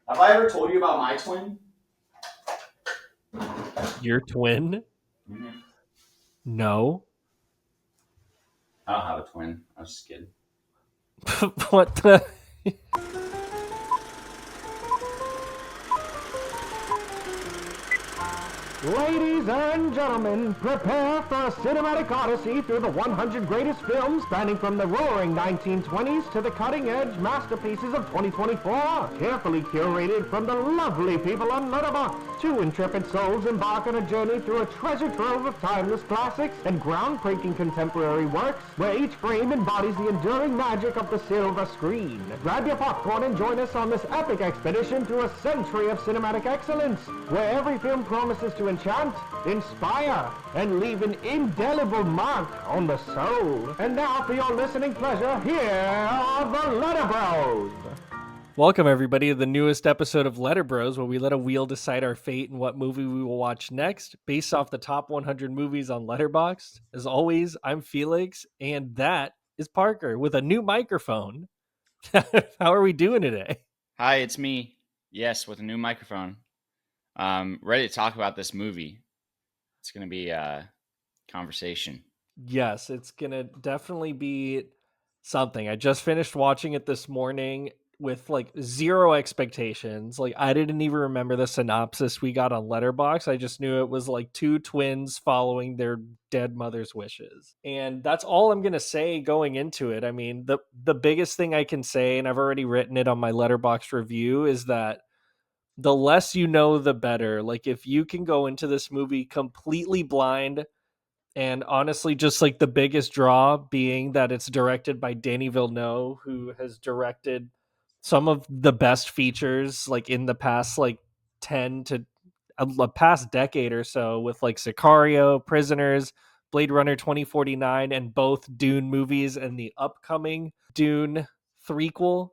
Have I ever told you about my twin? Your twin? Mm-hmm. No. I don't have a twin. I was just kidding. What the? Ladies and gentlemen, prepare for a cinematic odyssey through the 100 greatest films spanning from the roaring 1920s to the cutting-edge masterpieces of 2024. Carefully curated from the lovely people on Letterboxd. Two intrepid souls embark on a journey through a treasure trove of timeless classics and groundbreaking contemporary works, where each frame embodies the enduring magic of the silver screen. Grab your popcorn and join us on this epic expedition through a century of cinematic excellence, where every film promises to enchant, inspire, and leave an indelible mark on the soul. And now, for your listening pleasure, here are the Letterbros. Welcome, everybody, to the newest episode of Letterbros, where we let a wheel decide our fate and what movie we will watch next, based off the top 100 movies on Letterboxd. As always, I'm Felix, and that is Parker with a new microphone. How are we doing today? Hi, it's me. Yes, with a new microphone. Ready to talk about this movie. It's going to be a conversation. Yes, it's gonna definitely be something. I just finished watching it this morning with like zero expectations. Like I didn't even remember the synopsis we got on Letterbox. I just knew it was like two twins following their dead mother's wishes. And that's all I'm gonna say going into it. I mean, the biggest thing I can say, and I've already written it on my Letterbox review, is that the less you know, the better. Like if you can go into this movie completely blind, and honestly, just like the biggest draw being that it's directed by Denis Villeneuve, who has directed some of the best features like in the past like 10 to the past decade or so, with like Sicario, Prisoners, Blade Runner 2049, and both Dune movies and the upcoming Dune threequel.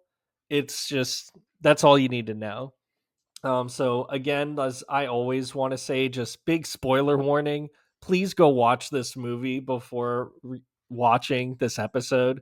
It's just that's all you need to know. So again, as I always want to say, just big spoiler warning. Please go watch this movie before watching this episode.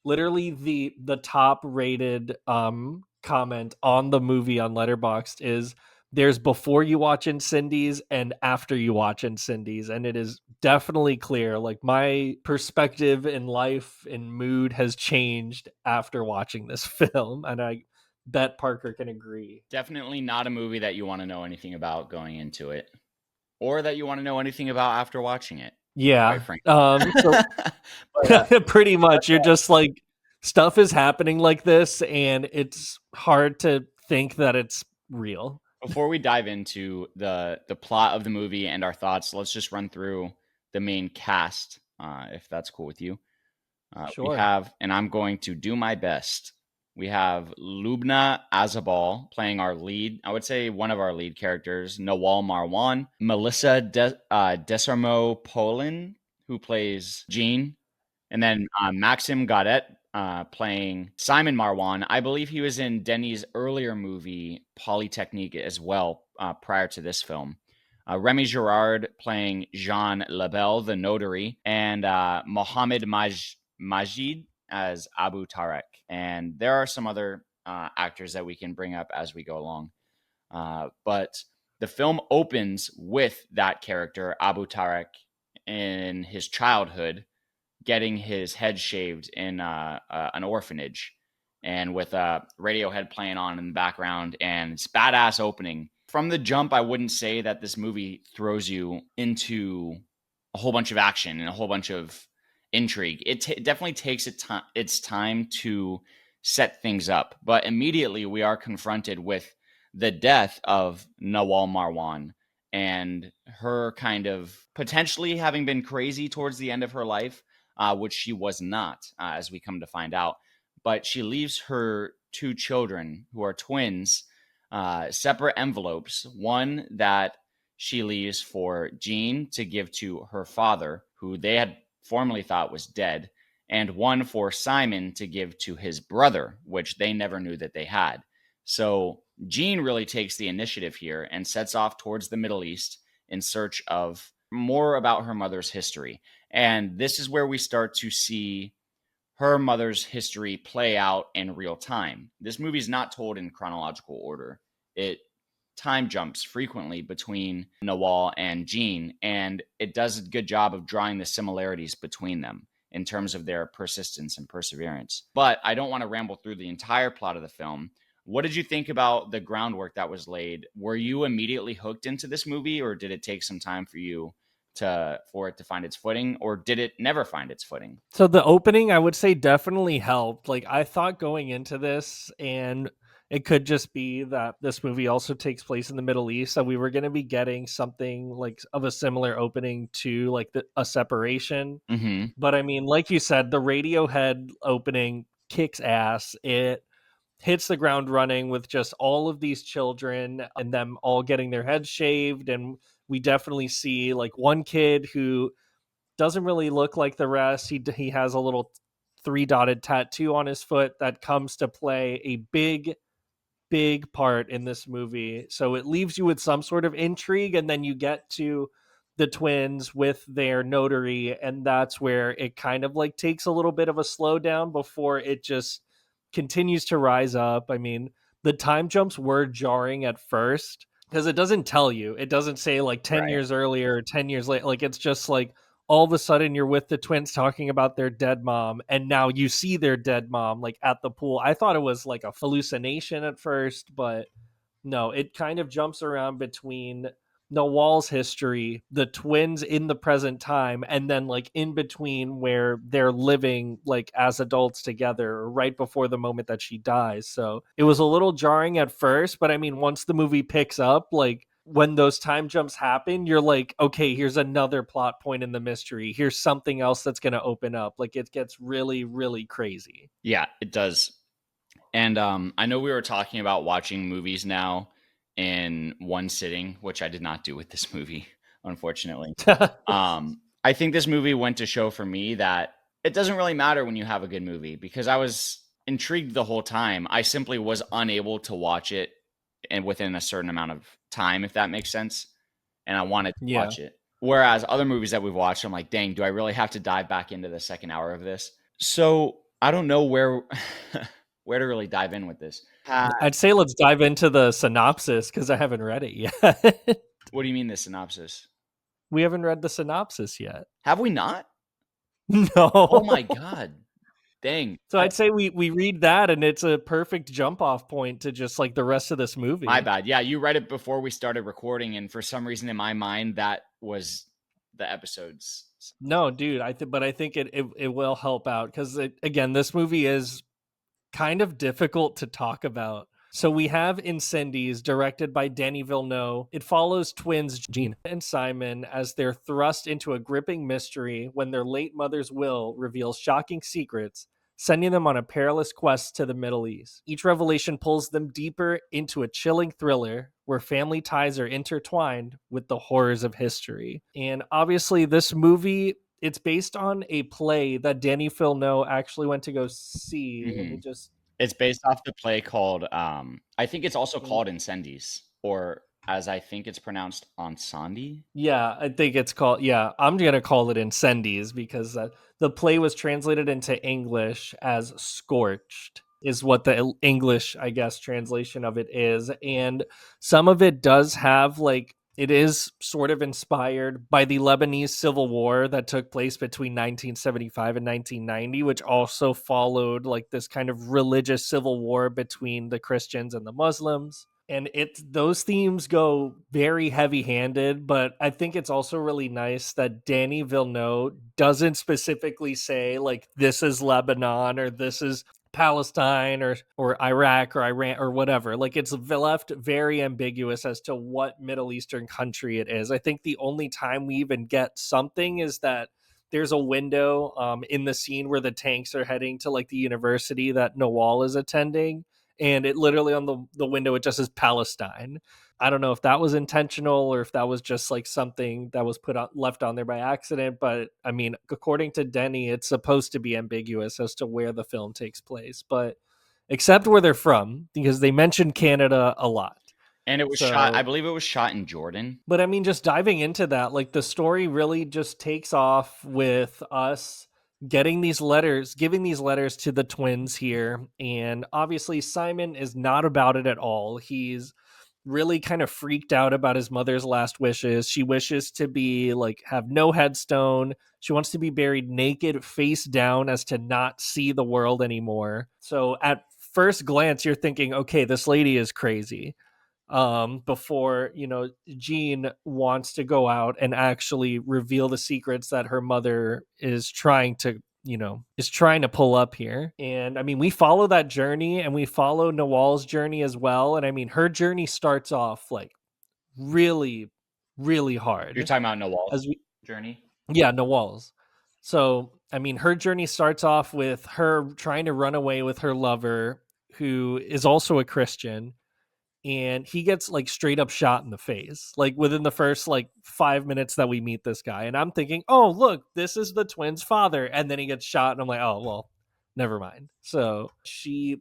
Literally, the top rated comment on the movie on Letterboxd is there's before you watch Incendies and after you watch Incendies, and it is definitely clear. Like my perspective in life and mood has changed after watching this film, and I bet Parker can agree. Definitely not a movie that you want to know anything about going into it, or that you want to know anything about after watching it, quite Yeah. frankly. So But pretty much you're just like stuff is happening like this and it's hard to think that it's real. before we dive into the plot of the movie and our thoughts, let's just run through the main cast, if that's cool with you. We Sure. have, and I'm going to do my best. We have Lubna Azabal playing our lead. I would say one of our lead characters, Nawal Marwan. Melissa Desarmo Polin, who plays Jean. And then Maxim Godet playing Simon Marwan. I believe he was in Denis' earlier movie, Polytechnique, as well, prior to this film. Remy Girard playing Jean Labelle, the notary, and Mohammed Majid as Abu Tarek. And there are some other actors that we can bring up as we go along. But the film opens with that character, Abu Tarek, in his childhood, getting his head shaved in an orphanage, and with Radiohead playing on in the background, and it's badass opening. From the jump, I wouldn't say that this movie throws you into a whole bunch of action and a whole bunch of intrigue. It definitely takes its time to set things up, but immediately we are confronted with the death of Nawal Marwan and her kind of potentially having been crazy towards the end of her life, which she was not, as we come to find out. But she leaves her two children, who are twins, separate envelopes. One that she leaves for Jean to give to her father, who they had formerly thought was dead, and one for Simon to give to his brother, which they never knew that they had. So Jean really takes the initiative here and sets off towards the Middle East in search of more about her mother's history. And this is where we start to see her mother's history play out in real time. This movie is not told in chronological order. it time jumps frequently between Nawal and Jean, and it does a good job of drawing the similarities between them in terms of their persistence and perseverance. But I don't want to ramble through the entire plot of the film. What did you think about the groundwork that was laid? Were you immediately hooked into this movie, or did it take some time for you for it to find its footing, or did it never find its footing? So the opening, I would say, definitely helped. Like, I thought going into this, and it could just be that this movie also takes place in the Middle East, so we were going to be getting something like of a similar opening to like a separation. Mm-hmm. But I mean, like you said, the Radiohead opening kicks ass. It hits the ground running with just all of these children and them all getting their heads shaved, and we definitely see like one kid who doesn't really look like the rest. He has a little three dotted tattoo on his foot that comes to play a big part in this movie. So it leaves you with some sort of intrigue, and then you get to the twins with their notary, and that's where it kind of like takes a little bit of a slowdown before it just continues to rise up. I mean, the time jumps were jarring at first because it doesn't tell you. It doesn't say like 10 Right. years earlier or 10 years later. Like, it's just like all of a sudden you're with the twins talking about their dead mom, and now you see their dead mom like at the pool. I thought it was like a hallucination at first, but no, it kind of jumps around between Nawal's history, the twins in the present time, and then like in between where they're living like as adults together right before the moment that she dies. So it was a little jarring at first, but I mean, once the movie picks up, like when those time jumps happen, you're like, okay, here's another plot point in the mystery. Here's something else that's going to open up. Like, it gets really, really crazy. Yeah, it does. And I know we were talking about watching movies now in one sitting, which I did not do with this movie, unfortunately. I think this movie went to show for me that it doesn't really matter when you have a good movie, because I was intrigued the whole time. I simply was unable to watch it and within a certain amount of time, if that makes sense. And I wanted to Yeah. watch it. Whereas other movies that we've watched, I'm like, dang, do I really have to dive back into the second hour of this? So I don't know where where to really dive in with this. I'd say let's dive into the synopsis because I haven't read it yet. What do you mean the synopsis? We haven't read the synopsis yet. Have we not? No. Oh my god. Dang. So I'd say we read that, and it's a perfect jump off point to just like the rest of this movie. My bad. Yeah, you read it before we started recording, and for some reason in my mind that was the episodes. No, dude, but I think it will help out because again, this movie is kind of difficult to talk about. So we have Incendies, directed by Denis Villeneuve. It follows twins Jean and Simon as they're thrust into a gripping mystery when their late mother's will reveals shocking secrets, sending them on a perilous quest to the Middle East. Each revelation pulls them deeper into a chilling thriller where family ties are intertwined with the horrors of history. And obviously, this movie, it's based on a play that Denis Villeneuve actually went to go see. Let me just... It's based off the play called I think it's also called Incendies, or as I think it's pronounced, Ensandi. Yeah, I think it's called. Yeah, I'm gonna call it Incendies because the play was translated into English as "Scorched," is what the English, I guess, translation of it is, and some of it does have like it is sort of inspired by the Lebanese Civil War that took place between 1975 and 1990, which also followed like this kind of religious civil war between the Christians and the Muslims. And those themes go very heavy-handed, but I think it's also really nice that Denis Villeneuve doesn't specifically say like this is Lebanon or this is Palestine or Iraq or Iran or whatever. Like, it's left very ambiguous as to what Middle Eastern country it is. I think the only time we even get something is that there's a window in the scene where the tanks are heading to like the university that Nawal is attending, and it literally on the window it just says Palestine. I don't know if that was intentional or if that was just like something that was left on there by accident, but I mean, according to Denny, it's supposed to be ambiguous as to where the film takes place, but except where they're from, because they mentioned Canada a lot. And it was shot, I believe it was shot in Jordan. But I mean, just diving into that, like the story really just takes off with us giving these letters to the twins here. And obviously Simon is not about it at all. He's really kind of freaked out about his mother's last wishes. She wishes to be like have no headstone. She wants to be buried naked, face down, as to not see the world anymore. So at first glance, you're thinking, okay, this lady is crazy. Before, Jean wants to go out and actually reveal the secrets that her mother is trying to pull up here. And I mean, we follow that journey, and we follow Nawal's journey as well. And I mean, her journey starts off like really, really You're hard. talking about Noel's As we journey? Yeah, Nawal's. So I mean, her journey starts off with her trying to run away with her lover, who is also a Christian, and he gets like straight up shot in the face like within the first like 5 minutes that we meet this guy. And I'm thinking, oh look, this is the twins' father. And then he gets shot, and I'm like, oh well, never mind. So she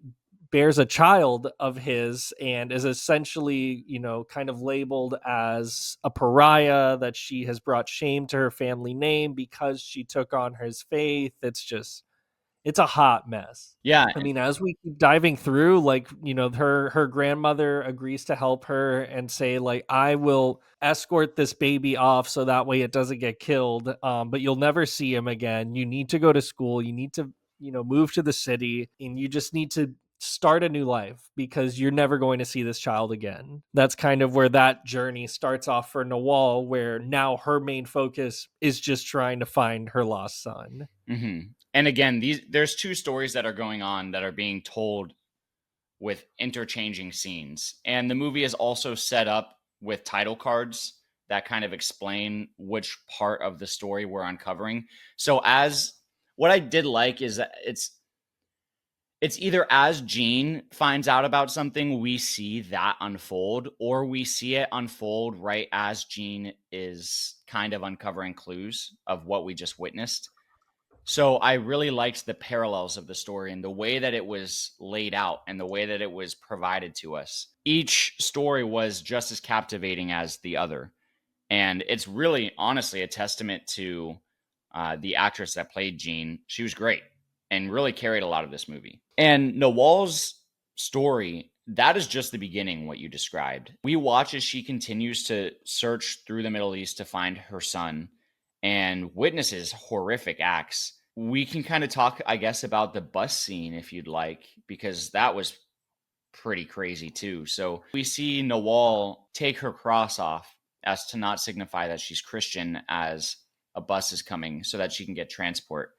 bears a child of his and is essentially, kind of labeled as a pariah, that she has brought shame to her family name because she took on his faith. It's a hot mess. Yeah. I mean, as we keep diving through, like, her grandmother agrees to help her and say, like, I will escort this baby off so that way it doesn't get killed. But you'll never see him again. You need to go to school. You need to, move to the city, and you just need to start a new life because you're never going to see this child again. That's kind of where that journey starts off for Nawal, where now her main focus is just trying to find her lost son. Mm-hmm. And again, there's two stories that are going on that are being told with interchanging scenes. And the movie is also set up with title cards that kind of explain which part of the story we're uncovering. So as what I did like is that it's either as Jean finds out about something, we see that unfold, or we see it unfold right as Jean is kind of uncovering clues of what we just witnessed. So I really liked the parallels of the story and the way that it was laid out and the way that it was provided to us. Each story was just as captivating as the other. And it's really, honestly, a testament to the actress that played Jean. She was great and really carried a lot of this movie. And Nawal's story, that is just the beginning, what you described. We watch as she continues to search through the Middle East to find her son and witnesses horrific acts. We can kind of talk, I guess, about the bus scene if you'd like, because that was pretty crazy too. So we see Nawal take her cross off as to not signify that she's Christian as a bus is coming so that she can get transport.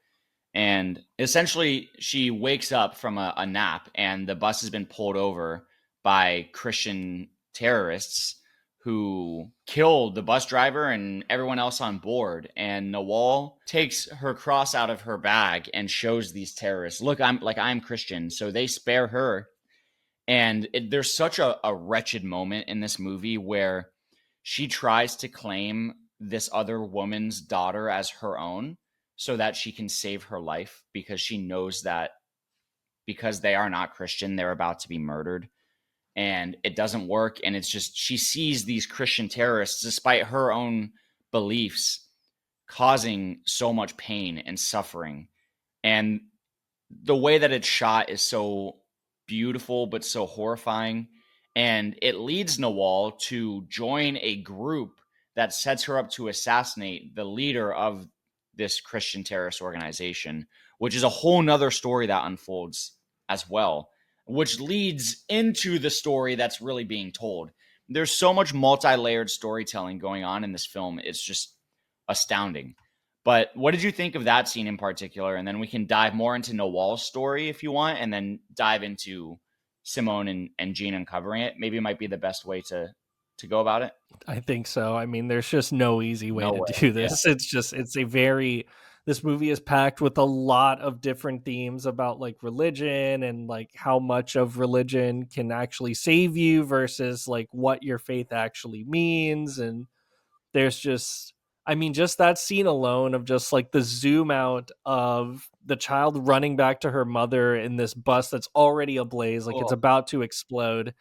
And essentially, she wakes up from a nap, and the bus has been pulled over by Christian terrorists who killed the bus driver and everyone else on board. And Nawal takes her cross out of her bag and shows these terrorists, look, I'm Christian. So they spare her. And there's such a wretched moment in this movie where she tries to claim this other woman's daughter as her own so that she can save her life, because she knows that because they are not Christian, they're about to be murdered. And it doesn't work. And it's just, she sees these Christian terrorists, despite her own beliefs, causing so much pain and suffering. And the way that it's shot is so beautiful, but so horrifying. And it leads Nawal to join a group that sets her up to assassinate the leader of this Christian terrorist organization, which is a whole nother story that unfolds as well, which leads into the story that's really being told. There's so much multi-layered storytelling going on in this film. It's just astounding. But what did you think of that scene in particular? And then we can dive more into Nawal's story if you want, and then dive into Simone and Jean uncovering it. Maybe it might be the best way to go about it. I think so. I mean, there's just no easy way No to way. do this. This movie is packed with a lot of different themes about like religion and like how much of religion can actually save you versus like what your faith actually means. And there's just, I mean, just that scene alone of just like the zoom out of the child running back to her mother in this bus that's already ablaze, like it's Oh. about to explode,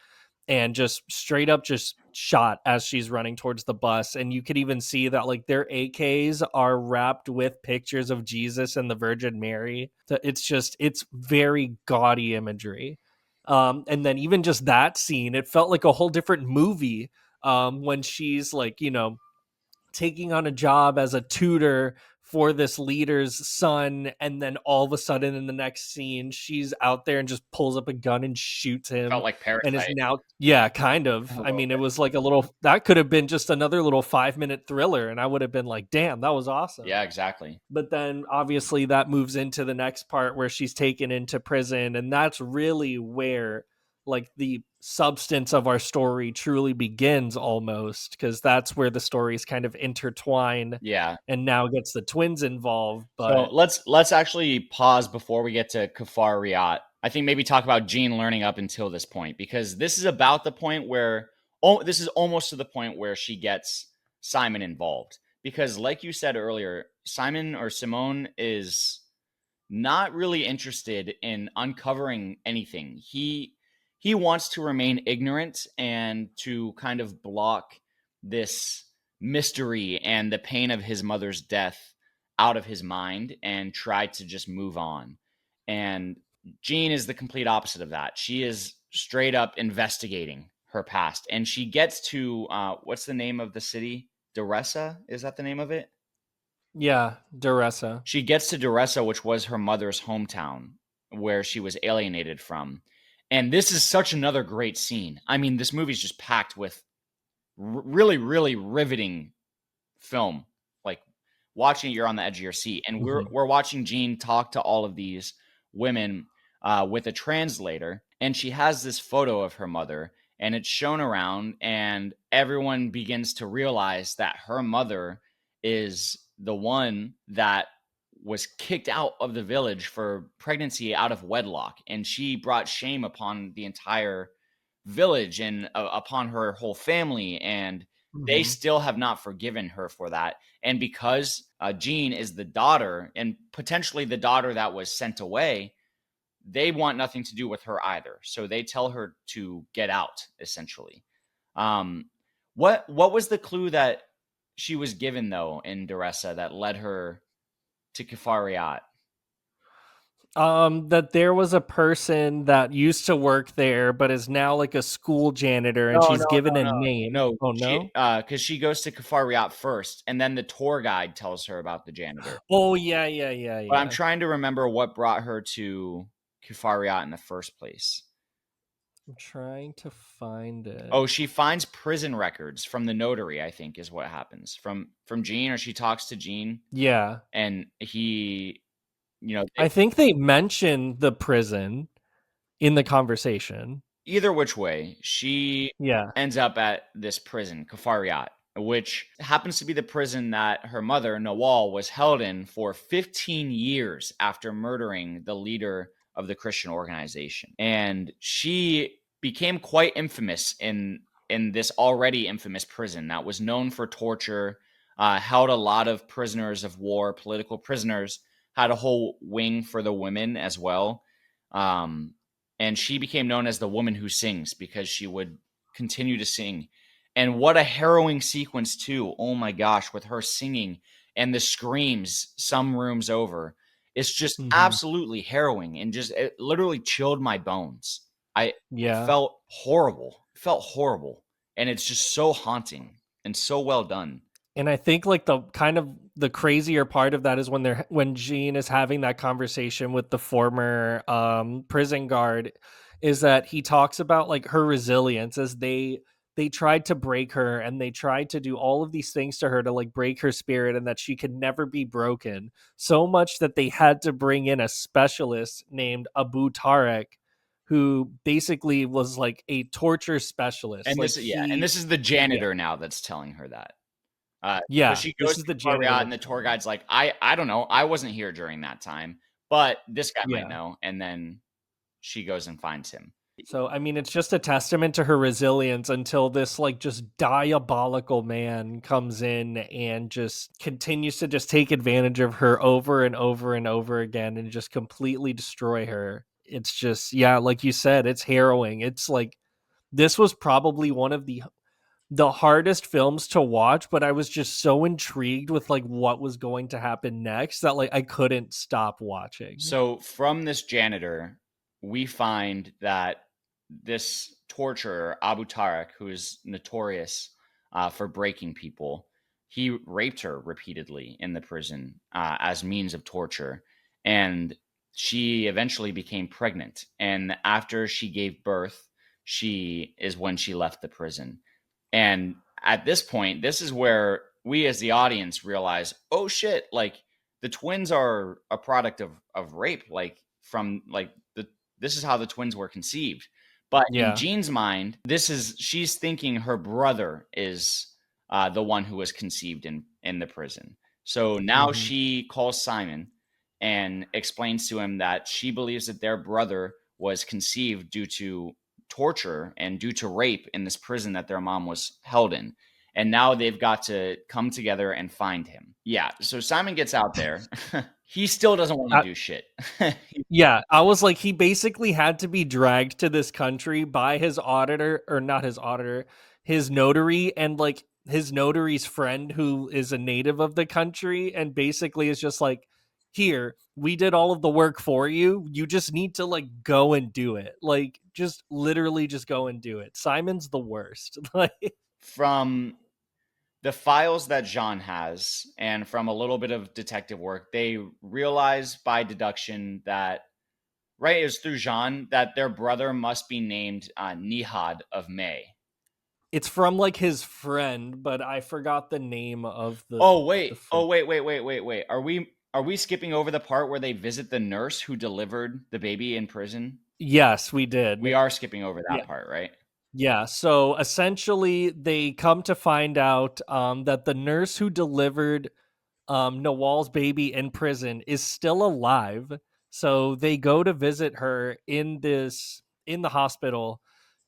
and just straight up just shot as she's running towards the bus. And you could even see that like their AKs are wrapped with pictures of Jesus and the Virgin Mary. So it's very gaudy imagery. And then even just that scene, it felt like a whole different movie, when she's like, taking on a job as a tutor for this leader's son, and then all of a sudden in the next scene she's out there and just pulls up a gun and shoots him, Felt like and is Parasite now, yeah, kind of. a I little mean, it bit. was like a little, that could have been just another little 5-minute thriller, and I would have been like, damn, that was awesome. Yeah, exactly. But then obviously that moves into the next part where she's taken into prison, and that's really where like the substance of our story truly begins, almost, because that's where the stories kind of intertwine, Yeah. and now gets the twins involved. So But let's actually pause before we get to Kafar Riat. I think maybe talk about Jean learning up until this point, because this is about the point where, oh, this is almost to the point where she gets Simon involved. Because like you said earlier, Simon or Simone is not really interested in uncovering anything. He wants to remain ignorant and to kind of block this mystery and the pain of his mother's death out of his mind and try to just move on. And Jean is the complete opposite of that. She is straight up investigating her past, and she gets to what's the name of the city? Duressa, is that the name of it? yeah, Duressa. She gets to Duressa, which was her mother's hometown, where she was alienated from. And this is such another great scene. I mean, this movie's just packed with really, really riveting film. Like watching it, you're on the edge of your seat. And we're Mhm. we're watching Jean talk to all of these women with a translator, and she has this photo of her mother, and it's shown around, and everyone begins to realize that her mother is the one that was kicked out of the village for pregnancy out of wedlock, and she brought shame upon the entire village and upon her whole family, and they Mhm. still have not forgiven her for that. And because Jean is the daughter, and potentially the daughter that was sent away, they want nothing to do with her either. So they tell her to get out, essentially. Um, what was the clue that she was given though in Duressa that led her to Kefariat? That there was a person that used to work there but is now like a school janitor, and No, she's no, given a no, name. no. Oh She no. because she goes to Kefariat first, and then the tour guide tells her about the janitor. Oh yeah, yeah, yeah, But I'm yeah. trying to remember what brought her to Kefariat in the first place. I'm trying to find it. Oh, she finds prison records from the notary, I think is what happens. From Gene, or she talks to Gene, Yeah. and he, I think they mentioned the prison in the conversation. either which way, she Yeah. ends up at this prison, Kafariat, which happens to be the prison that her mother, Nawal, was held in for 15 years after murdering the leader of the Christian organization. And she became quite infamous in this already infamous prison that was known for torture, held a lot of prisoners of war, political prisoners, had a whole wing for the women as well. Um, and she became known as the woman who sings because she would continue to sing. And what a harrowing sequence too. Oh my gosh, with her singing and the screams some rooms over. It's just Mhm. absolutely harrowing, and just it literally chilled my bones. It Yeah. felt horrible. It felt horrible. And it's just so haunting and so well done. And I think like the kind of the crazier part of that is when Jean is having that conversation with the former prison guard, is that he talks about like her resilience as they tried to break her, and they tried to do all of these things to her to like break her spirit, and that she could never be broken, so much that they had to bring in a specialist named Abu Tarek, who basically was like a torture specialist. And Like and he this is the Yeah. janitor now that's telling her that. So Yeah, she this goes is to the janitor Kefariat, and that's the tour telling her. guide's like, I don't know. I wasn't here during that time, but this guy might Yeah. know. And then she goes and finds him. So, I mean, it's just a testament to her resilience until this, like, just diabolical man comes in and just continues to just take advantage of her over and over and over again and just completely destroy her. It's just, yeah, like you said, it's harrowing. It's like, this was probably one of the hardest films to watch, but I was just so intrigued with like what was going to happen next that like I couldn't stop watching. So from this janitor, we find that this torturer, Abu Tarak, who is notorious for breaking people, he raped her repeatedly in the prison as means of torture. And she eventually became pregnant. And after she gave birth, she is when she left the prison. And at this point, this is where we as the audience realize, oh shit, like the twins are a product of rape, like from like this is how the twins were conceived. But in Yeah. Jean's mind, she's thinking her brother is the one who was conceived in the prison. So now Mhm. she calls Simon and explains to him that she believes that their brother was conceived due to torture and due to rape in this prison that their mom was held in. And now they've got to come together and find him. Yeah. So Simon gets out there. He still doesn't want to do shit. Yeah, I was like, he basically had to be dragged to this country by his auditor, or not his auditor, his notary, and like his notary's friend who is a native of the country, and basically is just like, here, we did all of the work for you. You just need to like go and do it. Like, just literally just go and do it. Simon's the worst. Like, From the files that Jean has and from a little bit of detective work, they realize by deduction that, right, it was through Jean that their brother must be named Nihad of May. it's from like his friend, but I forgot the name of the Oh wait. friend. Oh wait. Are we skipping over the part where they visit the nurse who delivered the baby in prison? Yes, we did. We are skipping over Yeah. that part, right? Yeah, so essentially, they come to find out that the nurse who delivered Nawal's baby in prison is still alive. So they go to visit her in the hospital,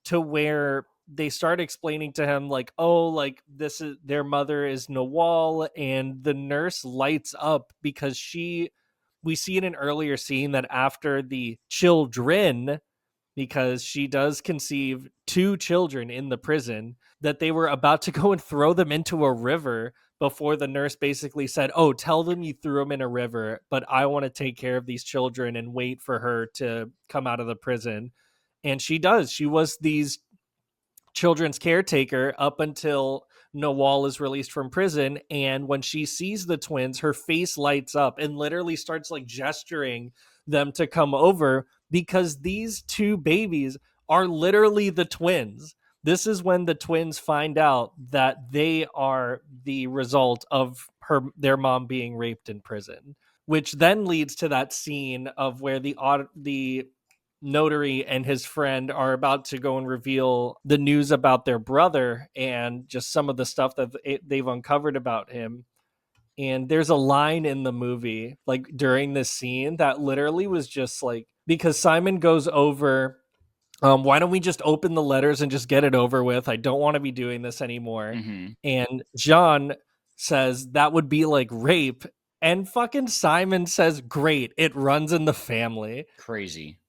to where they start explaining to him like, oh, like this is their mother is Nawal, and the nurse lights up because we see in an earlier scene that after the children, because she does conceive two children in the prison, that they were about to go and throw them into a river before the nurse basically said, oh, tell them you threw them in a river, but I want to take care of these children and wait for her to come out of the prison. And she does. She was these children's caretaker up until Nawal is released from prison. And when she sees the twins, her face lights up and literally starts like gesturing them to come over, because these two babies are literally the twins. This is when the twins find out that they are the result of their mom being raped in prison, which then leads to that scene of where the notary and his friend are about to go and reveal the news about their brother and just some of the stuff that they've uncovered about him. And there's a line in the movie, like during this scene, that literally was just like, because Simon goes over, why don't we just open the letters and just get it over with? I don't want to be doing this anymore. Mm-hmm. And Jean says that would be like rape. And fucking Simon says, great, it runs in the family. Crazy.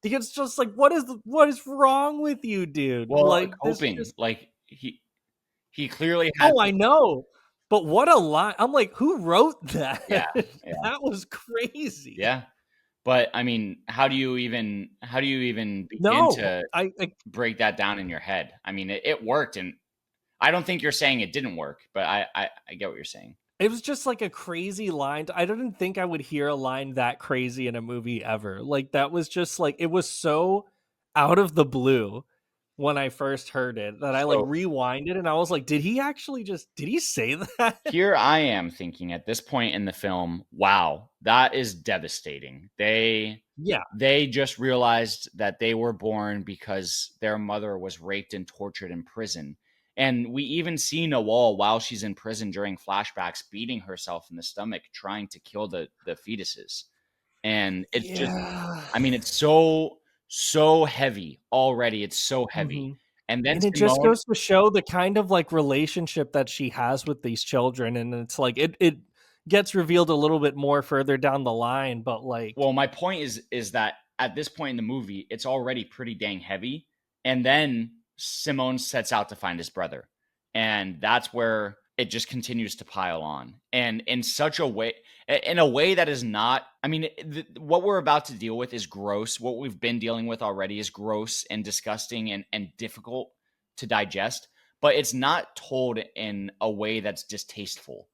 It's just like, what is wrong with you, dude? Well, Like, this coping. just, Like he clearly had. oh, I know, but what a lie! I'm like, who wrote that? Yeah. Yeah. That was crazy. Yeah. But I mean, how do you even begin No, to I break that down in your head? I mean, it worked, and I don't think you're saying it didn't work, but I get what you're saying. it was just like a crazy line. I didn't think I would hear a line that crazy in a movie ever. Like, that was just like, it was so out of the blue when I first heard it that I like So rewinded and I was like, did he say that? here I am thinking at this point in the film, wow, that is devastating. Yeah. They just realized that they were born because their mother was raped and tortured in prison. And we even see Nawal while she's in prison during flashbacks beating herself in the stomach, trying to kill the fetuses. And it's just, Yeah. I mean, it's so heavy already. It's so heavy. Mhm. And then And it just Simone, goes to show the kind of like relationship that she has with these children. And it's like, it gets revealed a little bit more further down the line, but like, well, my point is that at this point in the movie, it's already pretty dang heavy. And then Simone sets out to find his brother. And that's where it just continues to pile on, and in a way that is not, I mean, what we're about to deal with is gross. What we've been dealing with already is gross and disgusting and difficult to digest, but it's not told in a way that's distasteful.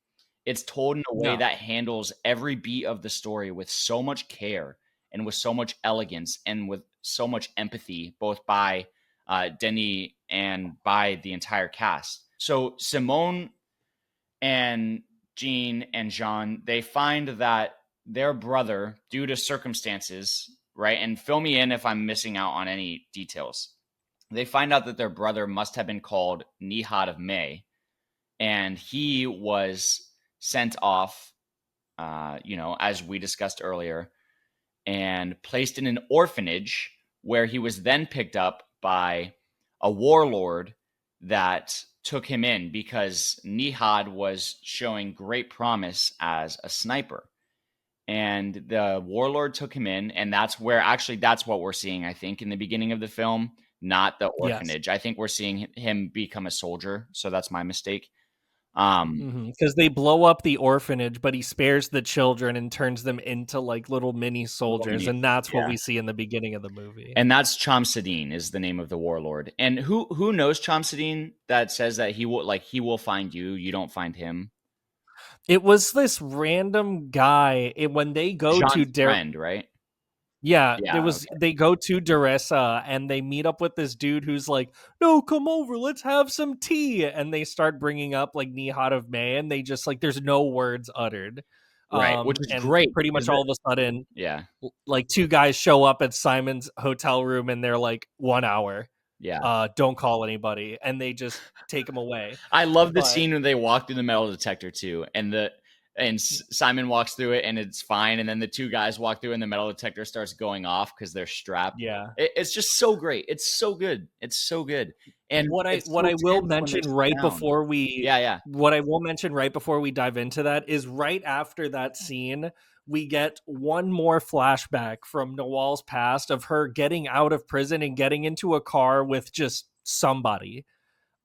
It's told in a way No. that handles every beat of the story with so much care and with so much elegance and with so much empathy, both by Denis and by the entire cast. So Simone and Jean and Jean, they find that their brother, due to circumstances, right? And fill me in if I'm missing out on any details. They find out that their brother must have been called Nihad of May, and he was sent off, as we discussed earlier, and placed in an orphanage where he was then picked up by a warlord that took him in because Nihad was showing great promise as a sniper. And the warlord took him in, and that's what we're seeing, I think, in the beginning of the film, not the Yes. orphanage. I think we're seeing him become a soldier, so that's my mistake. Because they blow up the orphanage, but he spares the children and turns them into like little mini soldiers, and that's what Yeah. we see in the beginning of the movie. And that's Chomsadine is the name of the warlord. And who knows Chomsadine that says that he will find you, you don't find him? It was this random guy. When they go to Jean's friend, right? Yeah, there Yeah, was okay. they go to Deressa and they meet up with this dude who's like, "No, come over, let's have some tea." And they start bringing up like Nihad of May, and they just like there's no words uttered. Right, which is And great pretty because much all of a sudden, yeah, like two guys show up at Simon's hotel room and they're like, 1 hour. yeah. Don't call anybody, and they just take him away. I love the But scene when they walk through the metal detector too, and Simon walks through it and it's fine, and then the two guys walk through and the metal detector starts going off because they're strapped. yeah, It's just so great. It's so good. It's so good, and it's what so I will tense when they mention sit right down. before we Yeah. what I will mention right before we dive into that is right after that scene, we get one more flashback from Nawal's past of her getting out of prison and getting into a car with just somebody.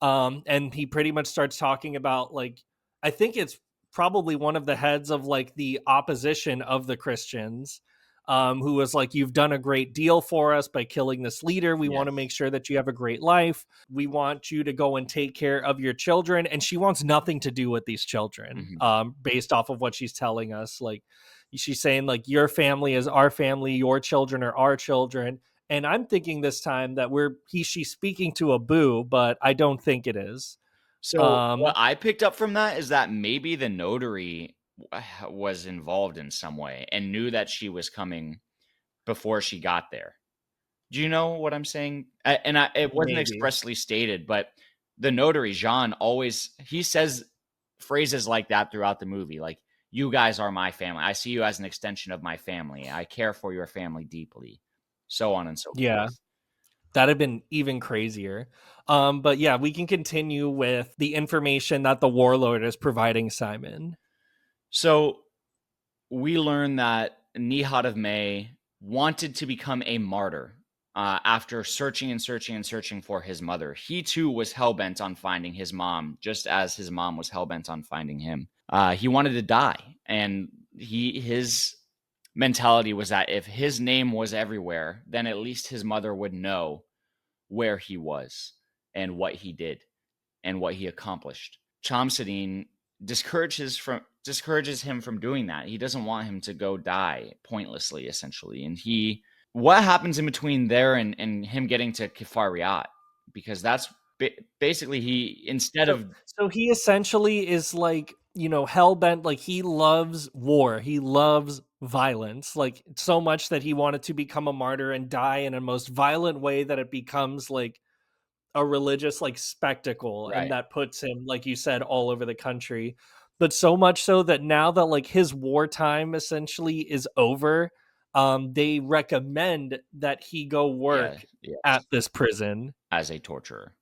And he pretty much starts talking about like, I think it's probably one of the heads of like the opposition of the Christians, who was like, "You've done a great deal for us by killing this leader. We want to Yes. make sure that you have a great life. We want you to go and take care of your children." And she wants nothing to do with these children, Mhm. based off of what she's telling us. Like, she's saying like, "Your family is our family, your children are our children." And I'm thinking this time that she's speaking to Abu, but I don't think it is. So what Um, I picked up from that is that maybe the notary was involved in some way and knew that she was coming before she got there. Do you know what I'm saying? It wasn't Maybe. expressly stated, but the notary Jean he says phrases like that throughout the movie, like "You guys are my family. I see you as an extension of my family. I care for your family deeply," so on and so Yeah, forth. that'd have been even crazier. But yeah, we can continue with the information that the warlord is providing Simon. So we learn that Nihad of May wanted to become a martyr after searching and searching and searching for his mother. He too was hellbent on finding his mom, just as his mom was hellbent on finding him. He wanted to die, and his mentality was that if his name was everywhere, then at least his mother would know where he was and what he did and what he accomplished. Chomsadine discourages him from doing that. He doesn't want him to go die pointlessly, essentially. And what happens in between there and him getting to Kefariat? Because that's basically he instead So, of so he essentially is like, hell bent. Like, he loves war. He loves violence, like so much that he wanted to become a martyr and die in a most violent way that it becomes like a religious like spectacle, and right, that puts him, like you said, all over the country. But so much so that now that like his wartime essentially is over, they recommend that he go yeah, work at yes, this prison as a torturer.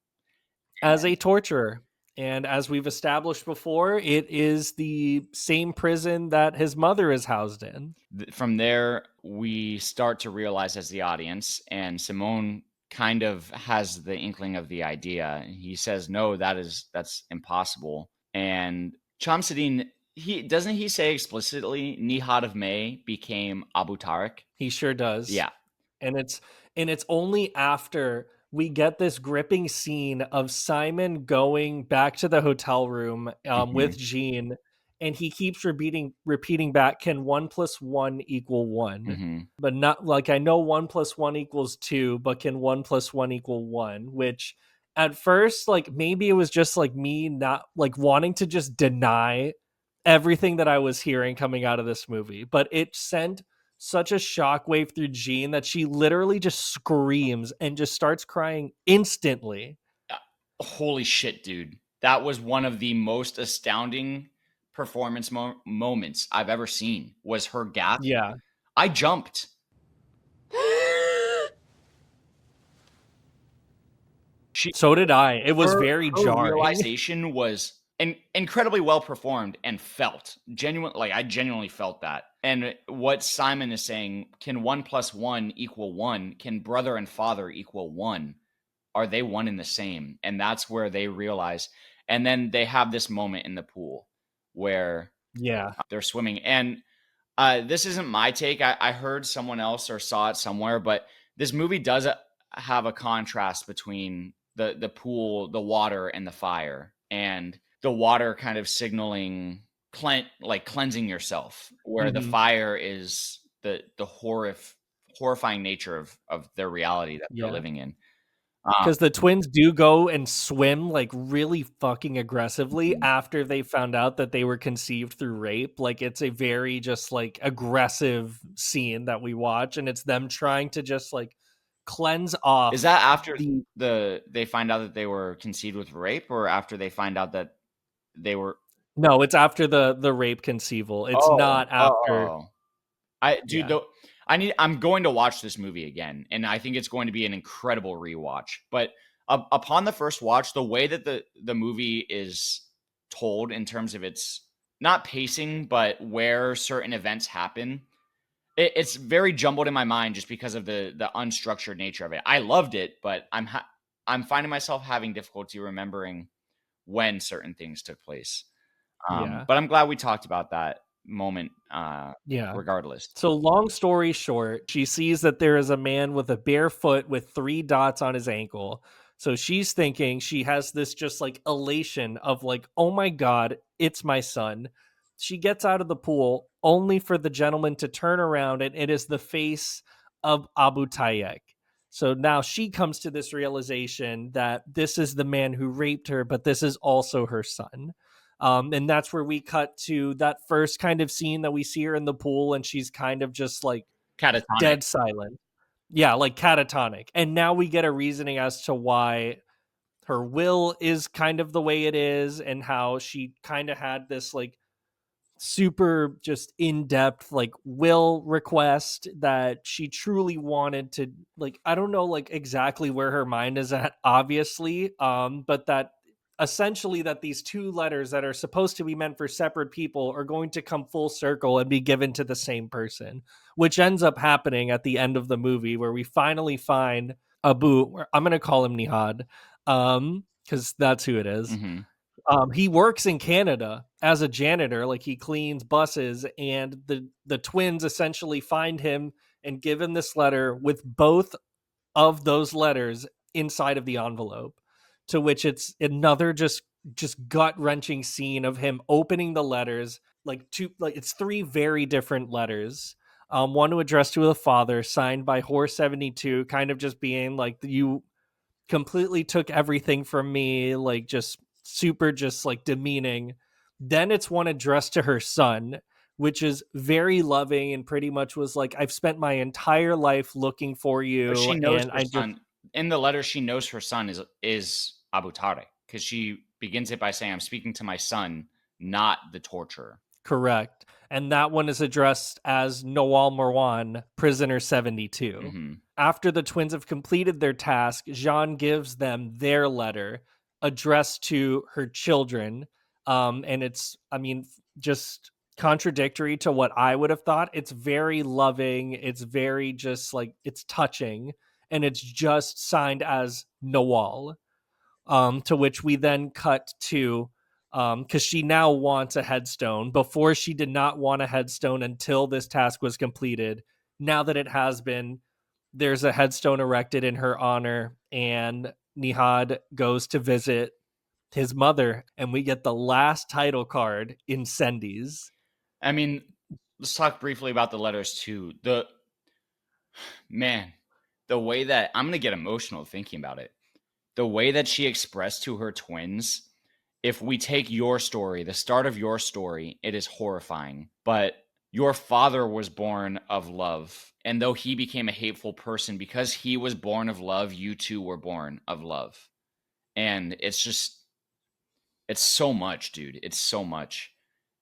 as a torturer. And as we've established before, it is the same prison that his mother is housed in. From there, we start to realize as the audience, and Simone kind of has the inkling of the idea. He says, "No, that's impossible." And Shamsuddin, he say explicitly Nihad of May became Abu Tariq? He sure does. Yeah. And it's only after we get this gripping scene of Simon going back to the hotel room with Jean, and he keeps repeating back, can 1 + 1 = 1? But not like, I know 1 + 1 = 2, but can 1 + 1 = 1? Which at first, like, maybe it was just like me not like wanting to just deny everything that I was hearing coming out of this movie, but it sent such a shockwave through Jean that she literally just screams and just starts crying instantly. Holy shit, dude. That was one of the most astounding performance moments I've ever seen, was her gasp. Yeah. I jumped. So did I. It was very her jarring. realization was incredibly well performed and felt genuine. Like, I genuinely felt that. And what Simon is saying, can 1 + 1 = 1? Can brother and father equal 1? Are they one and the same? And that's where they realize. And then they have this moment in the pool where Yeah. they're swimming. And this isn't my take. I heard someone else or saw it somewhere, but this movie does have a contrast between the pool, the water, and the fire. And the water kind of signaling cleansing yourself, where the fire is the horrifying nature of their reality that they're living in. Because the twins do go and swim like really fucking aggressively after they found out that they were conceived through rape. Like, it's a very just like aggressive scene that we watch, and it's them trying to just like cleanse off. Is that after they find out that they were conceived with rape, or after they find out that they were? No, it's after the rape conceival. It's not after. I'm going to watch this movie again, and I think it's going to be an incredible rewatch. But upon the first watch, the way that the movie is told in terms of its not pacing, but where certain events happen, it's very jumbled in my mind just because of the unstructured nature of it. I loved it, but I'm finding myself having difficulty remembering when certain things took place. But I'm glad we talked about that moment. Regardless. So long story short, she sees that there is a man with a bare foot with 3 dots on his ankle. So she's thinking, she has this just like elation of like, oh my God, it's my son. She gets out of the pool only for the gentleman to turn around, and it is the face of Abu Tayyek. So now she comes to this realization that this is the man who raped her, but this is also her son. And that's where we cut to that first kind of scene that we see her in the pool, and she's kind of just like catatonic, dead silent. Yeah, like catatonic. And now we get a reasoning as to why her will is kind of the way it is, and how she kind of had this like super just in-depth like will request that she truly wanted to, like, I don't know like exactly where her mind is at, obviously, but that essentially that these 2 letters that are supposed to be meant for separate people are going to come full circle and be given to the same person, which ends up happening at the end of the movie, where we finally find Abu. I'm going to call him Nihad, because that's who it is. He works in Canada as a janitor, like he cleans buses, and the twins essentially find him and give him this letter with both of those letters inside of the envelope, to which it's another just gut-wrenching scene of him opening the letters, like it's 3 very different letters. One addressed to the father, signed by Horse 72, kind of just being like, you completely took everything from me, like just super just like demeaning. Then it's one addressed to her son, which is very loving and pretty much was like, I've spent my entire life looking for you. She knows and her son. In the letter, she knows her son is Abu Tariq, because she begins it by saying, I'm speaking to my son, not the torturer. Correct. And that one is addressed as Nawal Marwan, prisoner 72. After the twins have completed their task, Jean gives them their letter addressed to her children. And it's, I mean, just contradictory to what I would have thought. It's very loving. It's very just like, it's touching. And it's just signed as Nawal. To which we then cut to because she now wants a headstone. Before, she did not want a headstone until this task was completed. Now that it has been, there's a headstone erected in her honor, and Nihad goes to visit his mother, and we get the last title card, Incendies. I mean, let's talk briefly about the letters too. The man, the way that I'm going to get emotional thinking about it. The way that she expressed to her twins, if we take your story, the start of your story, it is horrifying. But your father was born of love. And though he became a hateful person, because he was born of love, you too were born of love. And it's just, it's so much, dude. It's so much.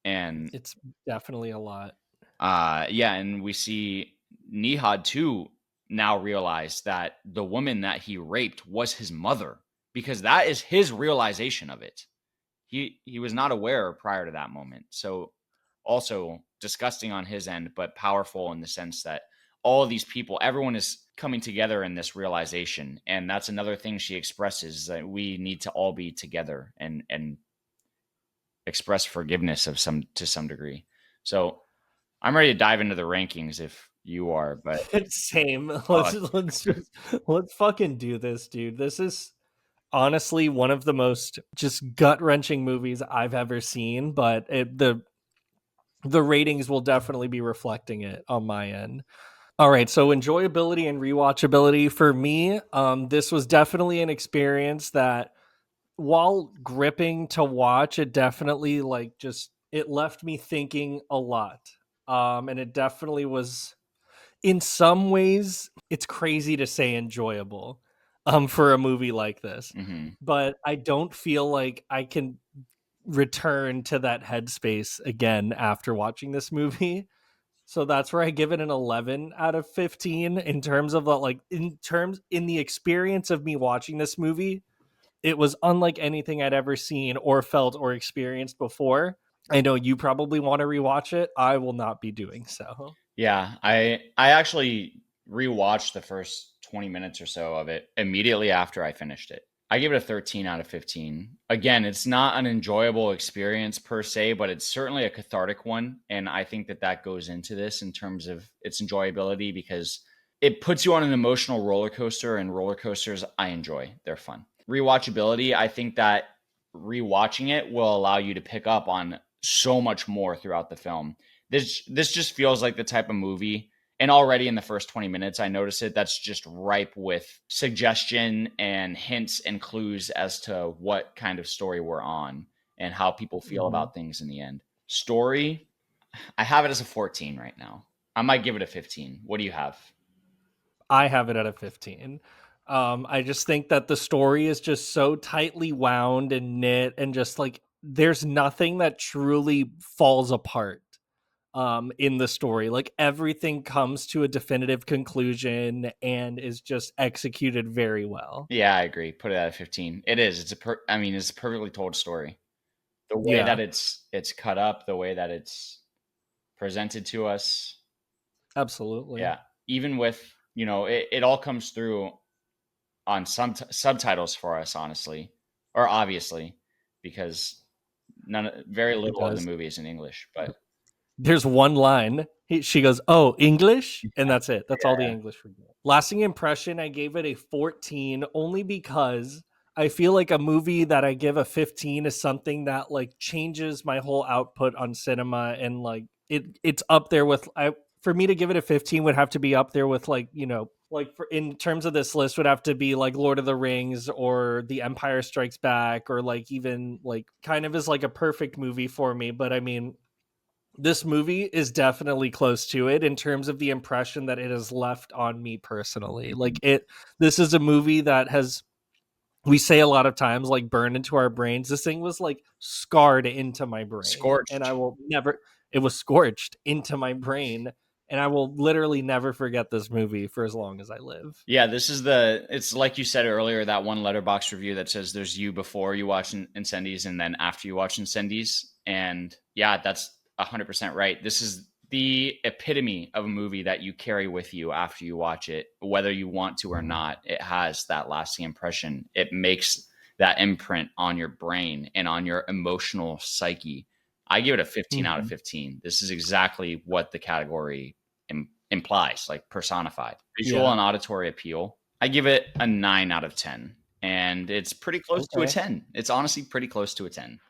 And It's definitely a lot. yeah, and we see Nihad too now realize that the woman that he raped was his mother, because that is his realization of it. He was not aware prior to that moment. So also disgusting on his end, but powerful in the sense that all of these people, everyone is coming together in this realization. And that's another thing she expresses, that we need to all be together and express forgiveness of to some degree. So I'm ready to dive into the rankings if you are, but Same. Let's fucking do this, dude. This is honestly one of the most just gut-wrenching movies I've ever seen, but the ratings will definitely be reflecting it on my end. All right, so enjoyability and rewatchability for me, this was definitely an experience that, while gripping to watch, it definitely like just it left me thinking a lot. And it definitely was, in some ways, it's crazy to say enjoyable for a movie like this. mm-hmm. But I don't feel like I can return to that headspace again after watching this movie. So that's where I give it an 11 out of 15 in terms of in the experience of me watching this movie. It was unlike anything I'd ever seen or felt or experienced before. I know you probably want to rewatch it. I will not be doing so. Yeah, I actually rewatched the first 20 minutes or so of it immediately after I finished it. I give it a 13 out of 15. Again, it's not an enjoyable experience per se, but it's certainly a cathartic one. And I think that that goes into this in terms of its enjoyability, because it puts you on an emotional roller coaster, and roller coasters I enjoy. They're fun. Rewatchability, I think that rewatching it will allow you to pick up on so much more throughout the film. This just feels like the type of movie, and already in the first 20 minutes I notice it, that's just ripe with suggestion and hints and clues as to what kind of story we're on and how people feel about things in the end. Story, I have it as a 14 right now. I might give it a 15. What do you have? I have it at a 15. I just think that the story is just so tightly wound and knit, and just like there's nothing that truly falls apart in the story. Like everything comes to a definitive conclusion and is just executed very well. Yeah, I agree. Put it at a 15. It is. It's a perfectly told story. The way Yeah, that it's cut up, the way that it's presented to us. absolutely. Yeah. Even with, it all comes through on some subtitles for us, honestly, or obviously, because very It little of the does. movie is in English, but There's one line. She goes, "Oh, English," and that's it. That's all the yeah, English we get. Lasting impression, I gave it a 14, only because I feel like a movie that I give a 15 is something that like changes my whole output on cinema, and like it's up there with I for me to give it a 15 would have to be up there with like in terms of this list would have to be like Lord of the Rings or The Empire Strikes Back, or like even like kind of is like a perfect movie for me. But I mean, this movie is definitely close to it in terms of the impression that it has left on me personally. This is a movie that has, we say a lot of times, like burned into our brains. This thing was like scarred into my brain, and I scorched. will never, it was scorched into my brain, and I will literally never forget this movie for as long as I live. Yeah, it's like you said earlier, that one Letterboxd review that says there's you before you watch Incendies and then after you watch Incendies. And yeah, that's 100% right. This is the epitome of a movie that you carry with you after you watch it, whether you want to or not. It has that lasting impression. It makes that imprint on your brain and on your emotional psyche. I give it a 15 out of 15. This is exactly what the category implies, like personified. Visual Yeah. and auditory appeal. I give it a 9 out of 10. And it's pretty close to a Okay. 10. It's honestly pretty close to a 10.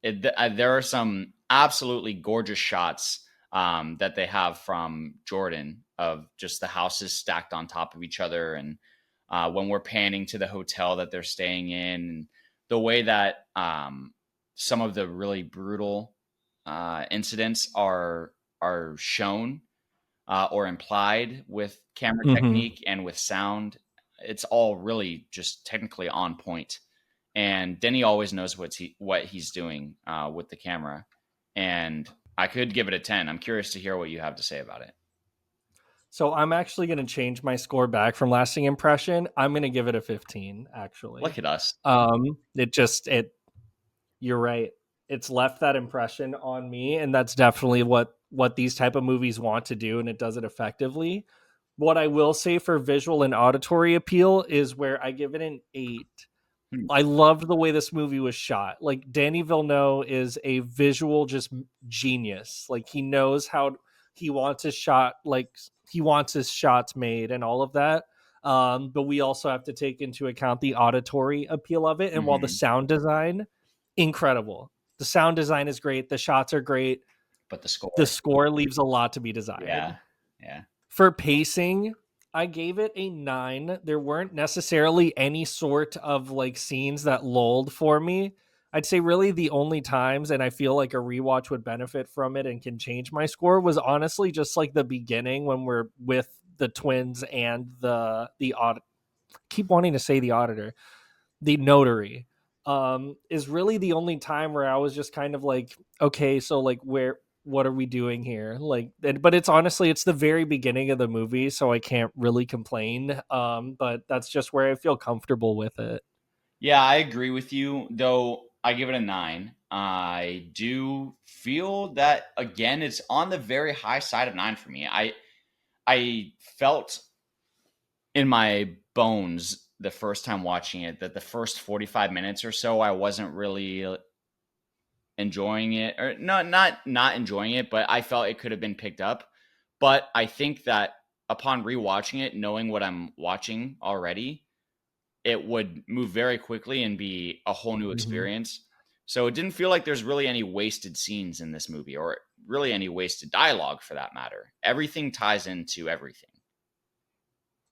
There are some absolutely gorgeous shots that they have from Jordan of just the houses stacked on top of each other. And when we're panning to the hotel that they're staying in, and the way that some of the really brutal incidents are shown or implied with camera Mm-hmm. technique and with sound, it's all really just technically on point. And Denny always knows what he's doing with the camera. And I could give it a 10. I'm curious to hear what you have to say about it. So I'm actually going to change my score back from lasting impression. I'm going to give it a 15, Look actually. at us. It you're right. It's left that impression on me, and that's definitely what these type of movies want to do, and it does it effectively. What I will say for visual and auditory appeal is where I give it an 8. Hmm. I loved the way this movie was shot. Like Denis Villeneuve is a visual just genius. Like he knows how he wants his shot, like he wants his shots made and all of that. But we also have to take into account the auditory appeal of it. And while the Mm-hmm. sound design, incredible. The sound design is great. The shots are great. But the The score. score leaves a lot to be desired. Yeah. Yeah. For pacing, I gave it a 9. There weren't necessarily any sort of like scenes that lulled for me. I'd say really the only times, and I feel like a rewatch would benefit from it and can change my score, was honestly just like the beginning when we're with the twins and the keep wanting to say the auditor, the notary, is really the only time where I was just kind of like, okay, so like what are we doing here? Like, but it's honestly, it's the very beginning of the movie, so I can't really complain. But that's just where I feel comfortable with it. Yeah, I agree with you, though I give it a 9. I do feel that again it's on the very high side of 9 for me. I felt in my bones the first time watching it that the first 45 minutes or so I wasn't really enjoying it, or not enjoying it, but I felt it could have been picked up. But I think that upon rewatching it, knowing what I'm watching already, it would move very quickly and be a whole new Mm-hmm. experience. So it didn't feel like there's really any wasted scenes in this movie, or really any wasted dialogue for that matter. Everything ties into everything.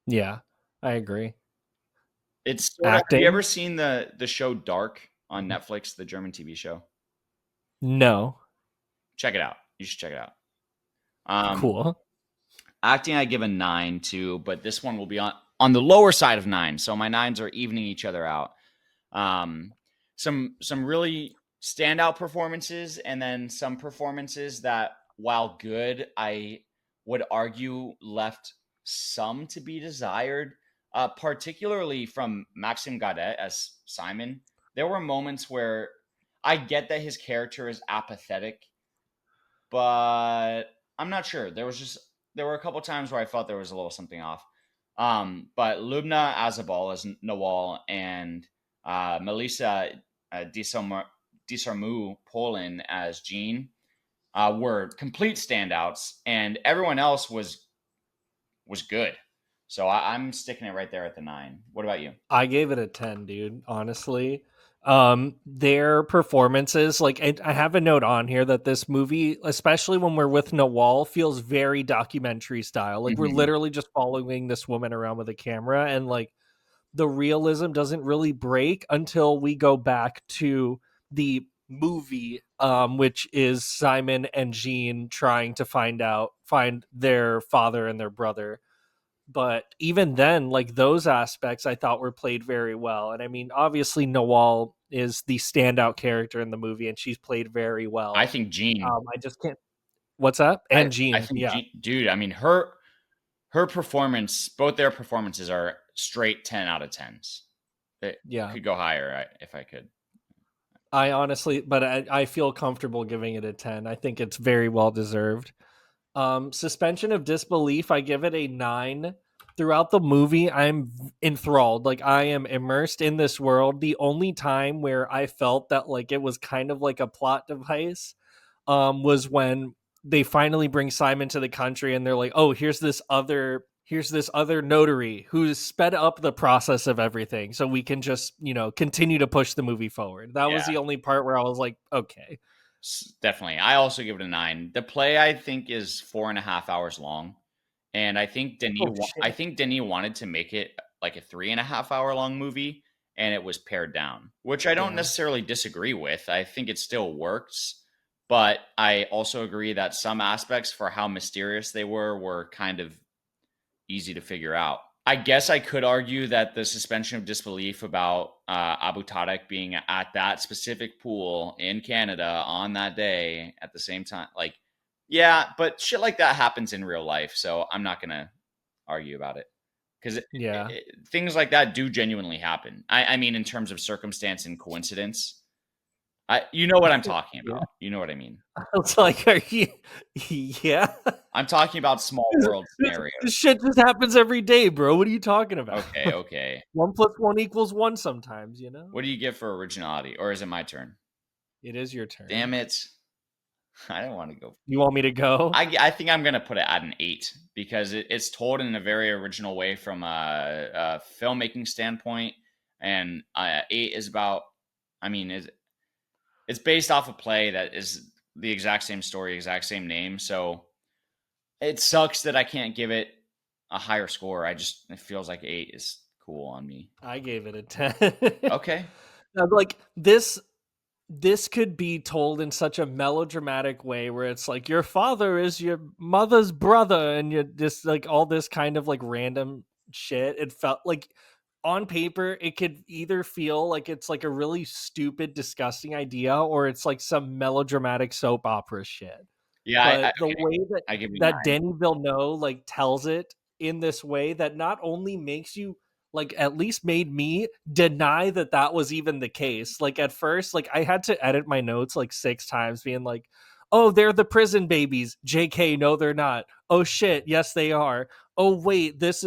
Yeah, I agree. It's sort of, have you ever Acting, seen the show Dark on Netflix, the German TV show? no, Check it out. You should check it out. Um, cool. Acting, I give a 9 too, but this one will be on the lower side of 9. So my nines are evening each other out. Um, some really standout performances, and then some performances that, while good, I would argue left some to be desired. Particularly from Maxim Gadet as Simon. There were moments where I get that his character is apathetic, but I'm not sure. There were a couple times where I felt there was a little something off. But Lubna Azabal as Nawal and Melissa Disarmu Polin as Jean were complete standouts, and everyone else was good. So I'm sticking it right there at the 9. What about you? I gave it a 10, dude, honestly. Their performances, like I have a note on here that this movie, especially when we're with Nawal, feels very documentary style. Like we're Mm-hmm. literally just following this woman around with a camera, and like the realism doesn't really break until we go back to the movie, which is Simon and Jean trying to find their father and their brother. But even then, like those aspects I thought were played very well. And I mean, obviously Nawal is the standout character in the movie and she's played very I well. think Jean. I just can't. What's up? I And I Jean, think yeah. Jean, dude. I mean, her performance, both their performances are straight 10 out of 10s. It Yeah. could go higher if I could. I honestly, but I feel comfortable giving it a 10. I think it's very well deserved. Suspension of disbelief, I give it a 9. throughout the movie, I'm enthralled. Like I am immersed in this world. The only time where I felt that like it was kind of like a plot device was when they finally bring Simon to the country and they're like, "Oh, here's this other notary who's sped up the process of everything so we can just, continue to push the movie forward." That was Yeah, the only part where I was like, "Okay." definitely. I also give it a 9. The play, I think, is 4.5 hours long, and Oh shit. I think Denis wanted to make it like a 3.5 hour long movie, and it was pared down, which I don't Yeah. necessarily disagree with. I think it still works, but I also agree that some aspects for how mysterious they were kind of easy to figure out. I guess I could argue that the suspension of disbelief about Abu Tadek being at that specific pool in Canada on that day at the same time, like, yeah, but shit like that happens in real life, so I'm not gonna argue about it because Yeah. things like that do genuinely happen. I mean, in terms of circumstance and coincidence, you know what I'm talking Yeah. about. You know what I mean. I was like, "Are you?" Yeah. I'm talking about small This, world this, scenarios. this shit just happens every day, bro. What are you talking about? Okay, okay. 1 + 1 = 1 sometimes, What do you give for originality, or is it my turn? It is your turn. Damn it! I don't want to go. You want me to go? I think I'm gonna put it at an 8 because it's told in a very original way from a filmmaking standpoint, and 8 is about. I mean, it's based off a play that is the exact same story, exact same name. So it sucks that I can't give it a higher score. It feels like 8 is cool on me. I gave it a 10. Okay. I'm like this could be told in such a melodramatic way where it's like your father is your mother's brother and you're just like all this kind of like random shit. It felt like on paper it could either feel like it's like a really stupid disgusting idea or it's like some melodramatic soap opera shit. Yeah. But the Okay. way that I give it a that 9. Denis Villeneuve like tells it in this way that not only makes you like at least made me deny that that was even the case. Like at first, like I had to edit my notes like 6 times, being like, "Oh, they're the prison babies." JK, no, they're not. Oh shit, yes, they are. Oh wait, this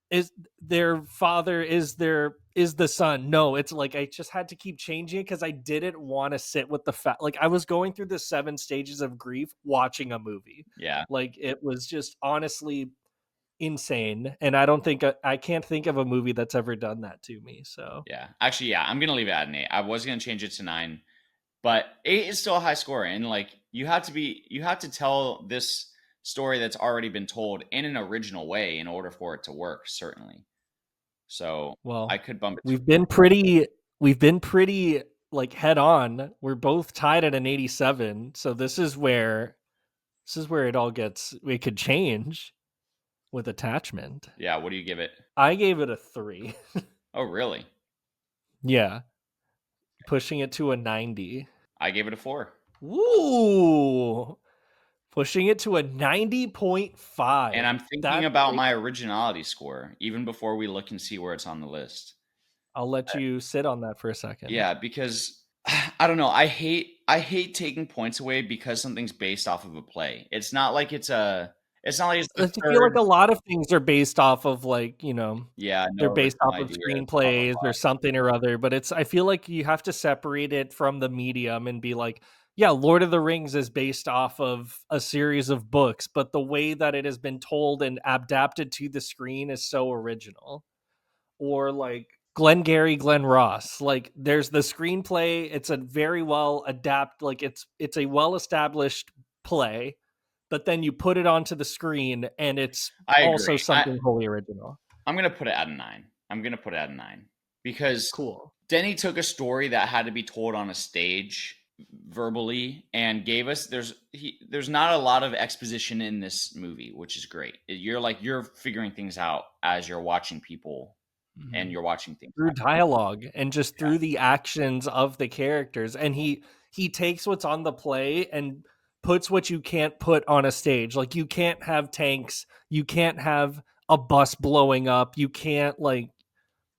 is their father is the son. No, it's like I just had to keep changing it because I didn't want to sit with the fact like I was going through the 7 stages of grief watching a movie. Yeah. Like it was just honestly insane, and I don't think I can't think of a movie that's ever done that to me. So Yeah. Actually, yeah, I'm gonna leave it at an 8. I was gonna change it to 9, but 8 is still a high score. And like you have to tell this story that's already been told in an original way in order for it to work, certainly. So I well, could bump it to we've been pretty we've been pretty like head on. We're both tied at an 87. So this is where it could change with attachment. yeah, what do you give it? I gave it a 3. Oh, really? Yeah, pushing it to a 90. I gave it a 4. Ooh, pushing it to a And 90.5. I'm thinking That's about great. my originality score even before we look and see where it's on the list. I'll let you sit on that for a second. Yeah, because I don't know. I hate taking points away because something's based off of a play. It's not like it's I the feel like third. a lot of things are based off of like, Yeah, they're no based original off of ideas. Blah blah screenplays blah. or something or other, but I feel like you have to separate it from the medium and be like, yeah, Lord of the Rings is based off of a series of books, but the way that it has been told and adapted to the screen is so original. Or like Glengarry Glen Ross. Like there's the screenplay, it's a very well adapt like it's a well established play, but then you put it onto the screen and it's I also agree. something wholly original. I'm gonna put it at a 9. I'm gonna put it at a 9 because Cool. Denny took a story that had to be told on a stage verbally and gave us there's not a lot of exposition in this movie, which is great. You're figuring things out as you're watching people and Mhm. you're watching things Through happen. dialogue and just through the actions of the characters, and he takes what's on the play and puts what you can't put on a stage. Like you can't have tanks, you can't have a bus blowing up, you can't like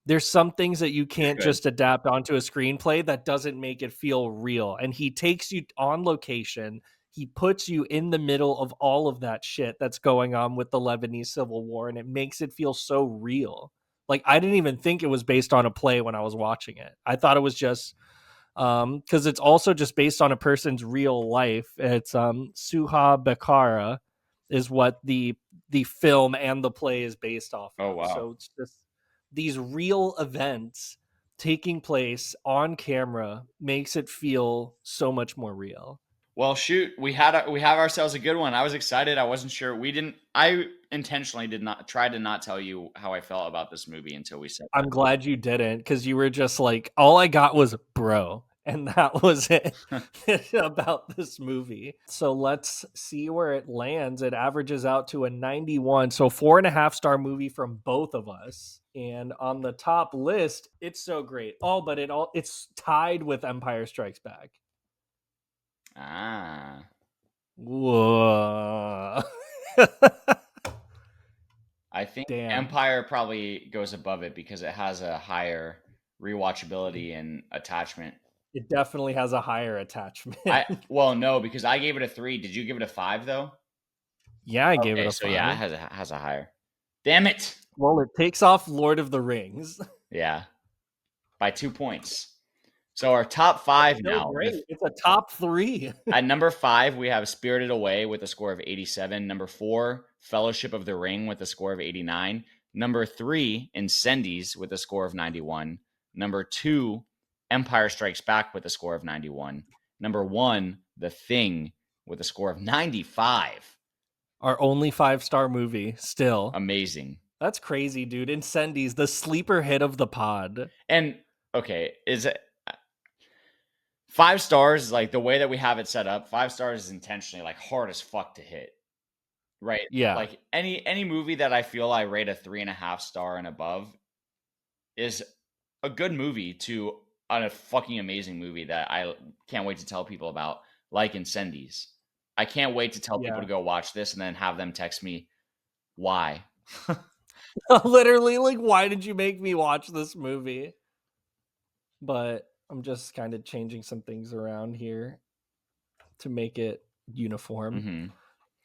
there's some things that you You're can't good. just adapt onto a screenplay that doesn't make it feel real. And he takes you on location. he puts you in the middle of all of that shit that's going on with the Lebanese civil war, and it makes it feel so real. Like, I didn't even think it was based on a play when I was watching it. I thought it was just because it's also just based on a person's real life. It's Suha Bekara is what the film and the play is based off Oh, of. wow. So it's just these real events taking place on camera makes it feel so much more real. Well, shoot, we have ourselves a good one. I was excited. I wasn't sure. I intentionally did not try to not tell you how I felt about this movie until we said I'm glad you didn't, because you were just like, all I got was bro. And that was it about this movie. So let's see where it lands. It averages out to a 91. So 4.5-star movie from both of us. And on the top list, it's so great. Oh, but it's tied with Empire Strikes Back. Ah. Whoa. I think Damn. Empire probably goes above it because it has a higher rewatchability and attachment. It definitely has a higher attachment. Well, no, because I gave it a 3. Did you give it a 5 though? Yeah, I gave it a 5. So yeah, it has a higher. Damn it. Well, it takes off Lord of the Rings. Yeah. By 2 points. So our top 5 now. Great. It's a top 3. At number 5, we have Spirited Away with a score of 87. Number 4, Fellowship of the Ring with a score of 89. Number 3, Incendies with a score of 91. Number 2, Empire Strikes Back with a score of 91. Number 1, The Thing with a score of 95. Our only 5-star movie still. Amazing. That's crazy, dude. Incendies, the sleeper hit of the pod. And okay, is it 5 stars, like the way that we have it set up, 5 stars is intentionally like hard as fuck to hit. Right. Yeah. Like any movie that I feel I rate a 3.5 star and above is a good movie to a fucking amazing movie that I can't wait to tell people about, like Incendies. I can't wait to tell people to go watch this and then have them text me why. Literally, like, why did you make me watch this movie? But I'm just kind of changing some things around here to make it uniform. Mm-hmm.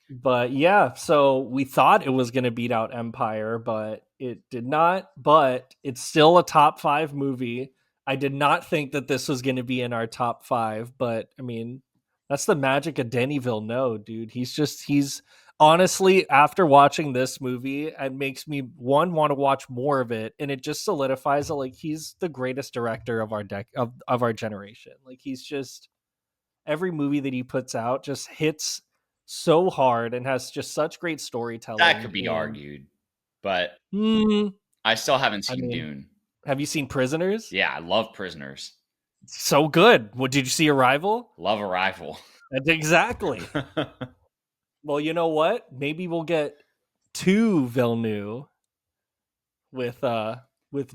But yeah, so we thought it was going to beat out Empire, but it did not. But it's still a top 5 movie. I did not think that this was going to be in our top 5, but I mean, that's the magic of Denis Villeneuve, dude. He's honestly, after watching this movie, it makes me want to watch more of it, and it just solidifies that like he's the greatest director of our generation. Like, he's just, every movie that he puts out just hits so hard and has just such great storytelling. That could be argued, but I still haven't seen Dune. Have you seen Prisoners? Yeah, I love Prisoners. So good. What, did you see Arrival? Love Arrival. Exactly. Well, you know what? Maybe we'll get 2 Villeneuve with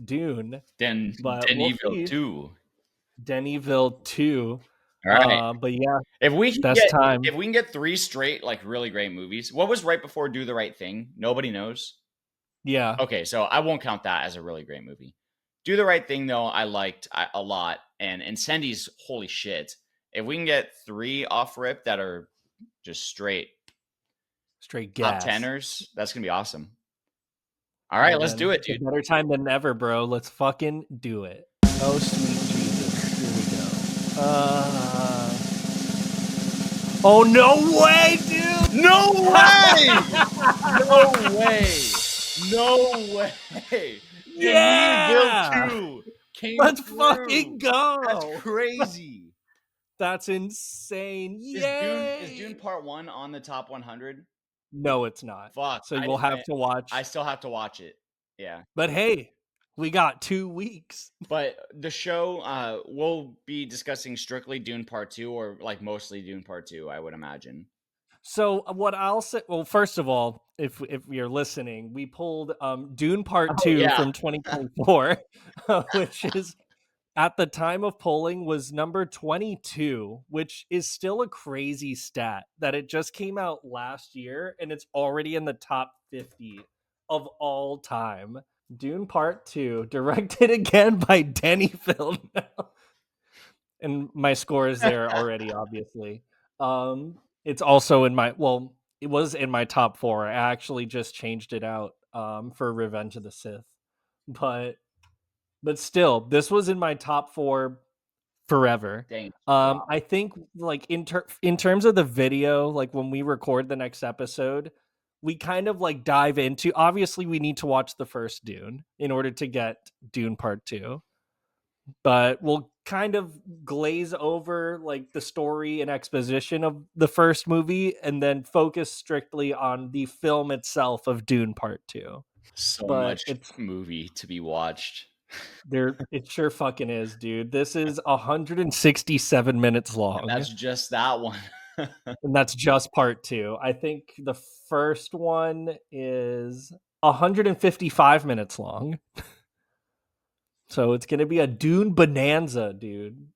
Dune. Denis Villeneuve 2. Denis Villeneuve 2. All right. But yeah, if we can get 3 straight like really great movies. What was right before Do the Right Thing? Nobody knows. Yeah. Okay, so I won't count that as a really great movie. Do the Right Thing though, I liked a lot, and Incendies, holy shit! If we can get 3 off rip that are just straight gas. top 10ers, that's gonna be awesome. All right, let's do it, dude. Better time than ever, bro. Let's fucking do it. Oh, sweet Jesus. Here we go. Oh, no way, dude! No way! No way! No way! Yeah! Bill 2 came Let's through. fucking go! That's crazy. That's insane. Yay! Is Dune Part 1 on the top 100? No, it's not. Fuck. So we'll have to watch. I still have to watch it. Yeah. But hey, we got 2 weeks. But the show, we'll be discussing strictly Dune Part 2 or like mostly Dune Part 2, I would imagine. So what I'll say, well, first of all, if you're listening, we pulled Dune Part 2 from 2024, which is at the time of polling was number 22, which is still a crazy stat that it just came out last year and it's already in the top 50 of all time. Dune Part 2, directed again by Denis Villeneuve. And my score is there already, obviously. It's also in my it was in my top 4. I actually just changed it out for Revenge of the Sith. But still, this was in my top 4 forever. Dang. I think like in terms of the video, like when we record the next episode, we kind of like dive into, obviously we need to watch the first Dune in order to get Dune Part 2. But we'll kind of glaze over like the story and exposition of the first movie and then focus strictly on the film itself of Dune Part 2. So But much it's movie to be watched. there, it sure fucking is, dude. This is 167 minutes And long, that's just that one. and that's just part 2. I think the first one is 155 minutes long. So it's going to be a Dune bonanza, dude.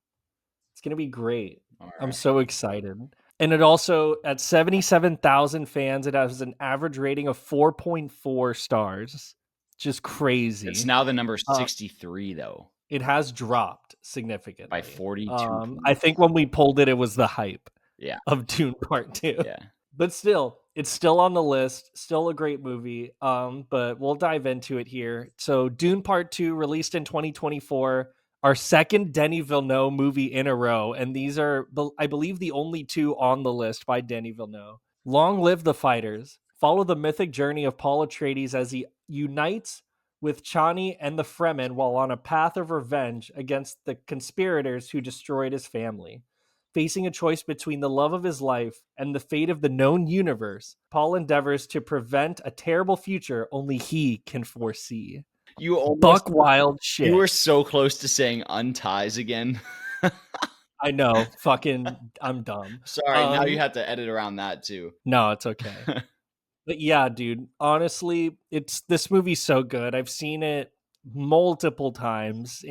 It's going to be great. I'm so excited. And it also, at 77,000 fans, it has an average rating of 4.4 stars. Just crazy. It's now the number 63, though. It has dropped significantly. By 42. I think when we pulled it, it was the hype Yeah. of Dune Part 2. Yeah. But still, it's still on the list. Still a great movie. But we'll dive into it here. So Dune Part 2 released in 2024, our second Denis Villeneuve movie in a row. And these are, I believe, the only 2 on the list by Denis Villeneuve. Long live the fighters. Follow the mythic journey of Paul Atreides as he unites with Chani and the Fremen while on a path of revenge against the conspirators who destroyed his family. Facing a choice between the love of his life and the fate of the known universe, Paul endeavors to prevent a terrible future only he can foresee. You almost, Buck wild shit. You were so close to saying unties again. I know. Fucking, I'm dumb. Sorry, now you have to edit around that too. No, it's okay. But yeah, dude, honestly, this movie's so good. I've seen it multiple times.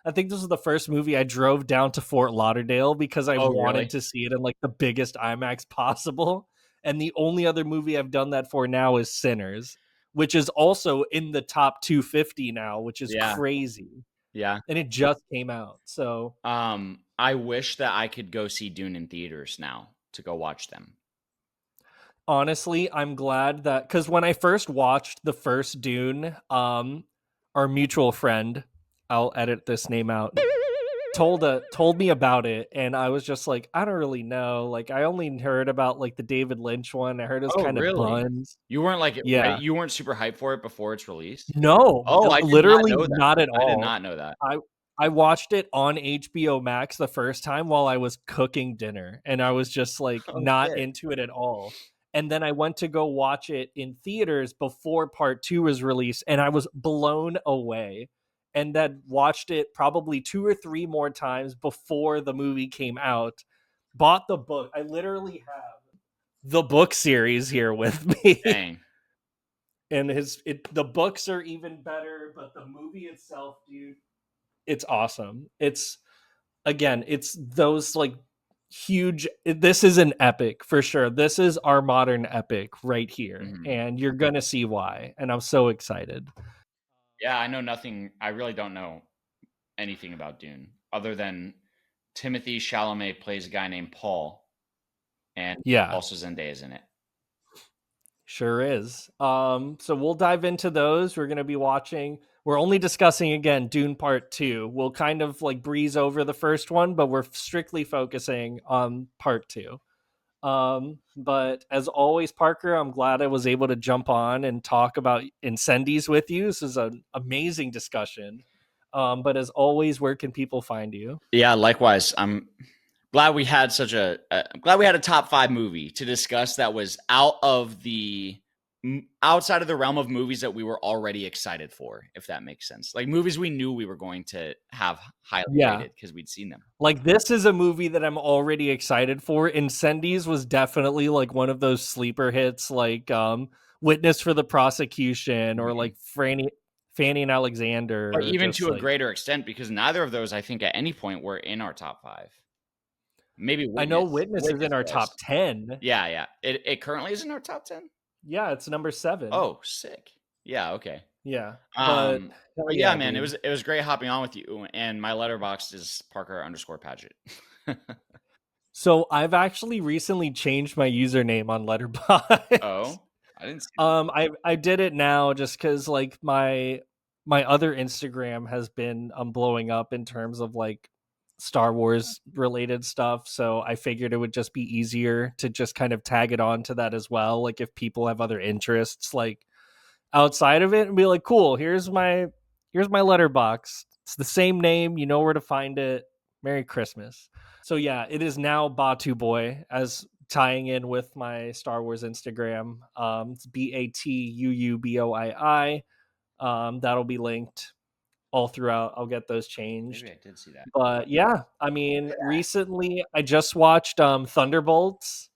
I think this was the first movie I drove down to Fort Lauderdale because I wanted to see it in like the biggest IMAX possible. And the only other movie I've done that for now is Sinners, which is also in the top 250 now, which is crazy. Yeah. And it just came out. So I wish that I could go see Dune in theaters now to go watch them. Honestly, I'm glad that, because when I first watched the first Dune, our mutual friend, I'll edit this name out, told me about it, and I was just like, I don't really know. Like, I only heard about like the David Lynch one. I heard it was kind of buns. You weren't like, you weren't super hyped for it before it's released? No. Oh, I literally not at all. I did not know that. I watched it on HBO Max the first time while I was cooking dinner, and I was just like not into it at all. And then I went to go watch it in theaters before Part 2 was released, and I was blown away. And then watched it probably 2 or 3 more times before the movie came out. Bought the book. I literally have the book series here with me. Dang. And the books are even better, but the movie itself, dude, it's awesome. It's those like huge, this is an epic for sure. This is our modern epic right here, and you're gonna see why, and I'm so excited. Yeah, I really don't know anything about Dune other than Timothée Chalamet plays a guy named Paul, and also Zendaya's in it. Sure is. So we'll dive into those. We're going to be watching. We're only discussing again Dune Part 2. We'll kind of like breeze over the first one, but we're strictly focusing on Part 2. But as always, Parker, I'm glad I was able to jump on and talk about Incendies with you. This is an amazing discussion. But as always, where can people find you? Yeah, likewise. I'm glad we had a top 5 movie to discuss that was outside of the realm of movies that we were already excited for, if that makes sense. Like movies we knew we were going to have highly rated because we'd seen them. Like this is a movie that I'm already excited for. Incendies was definitely like one of those sleeper hits, like Witness for the Prosecution or like Fanny and Alexander. But even to a greater extent, because neither of those, I think, at any point were in our top 5. Maybe Witness. I know Witness is in our top 10. Yeah. It currently is in our top 10? Yeah, it's number 7. Oh, sick. Yeah, okay. Yeah. But yeah, man, dude. It was great hopping on with you. And my Letterboxd is Parker_Paget. So I've actually recently changed my username on Letterboxd. Oh, I didn't see that. I did it now just because like my other Instagram has been blowing up in terms of like Star Wars related stuff. So I figured it would just be easier to just kind of tag it on to that as well. Like if people have other interests like outside of it and be like, cool, here's my letterbox. It's the same name, you know where to find it. Merry Christmas. So yeah, it is now Batu Boy as tying in with my Star Wars Instagram. It's BATUUBOII. That'll be linked all throughout. I'll get those changed. Maybe I did see that. But yeah, I mean, recently I just watched Thunderbolts.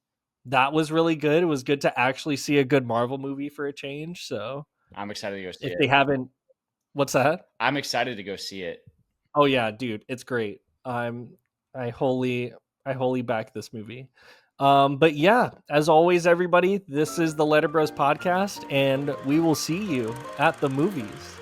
That was really good. It was good to actually see a good Marvel movie for a change. So I'm excited to go see if it. they haven't, what's that? I'm excited to go see it. Oh yeah, dude, it's great. I wholly back this movie. But yeah, as always, everybody, this is the Letterbros podcast, and we will see you at the movies.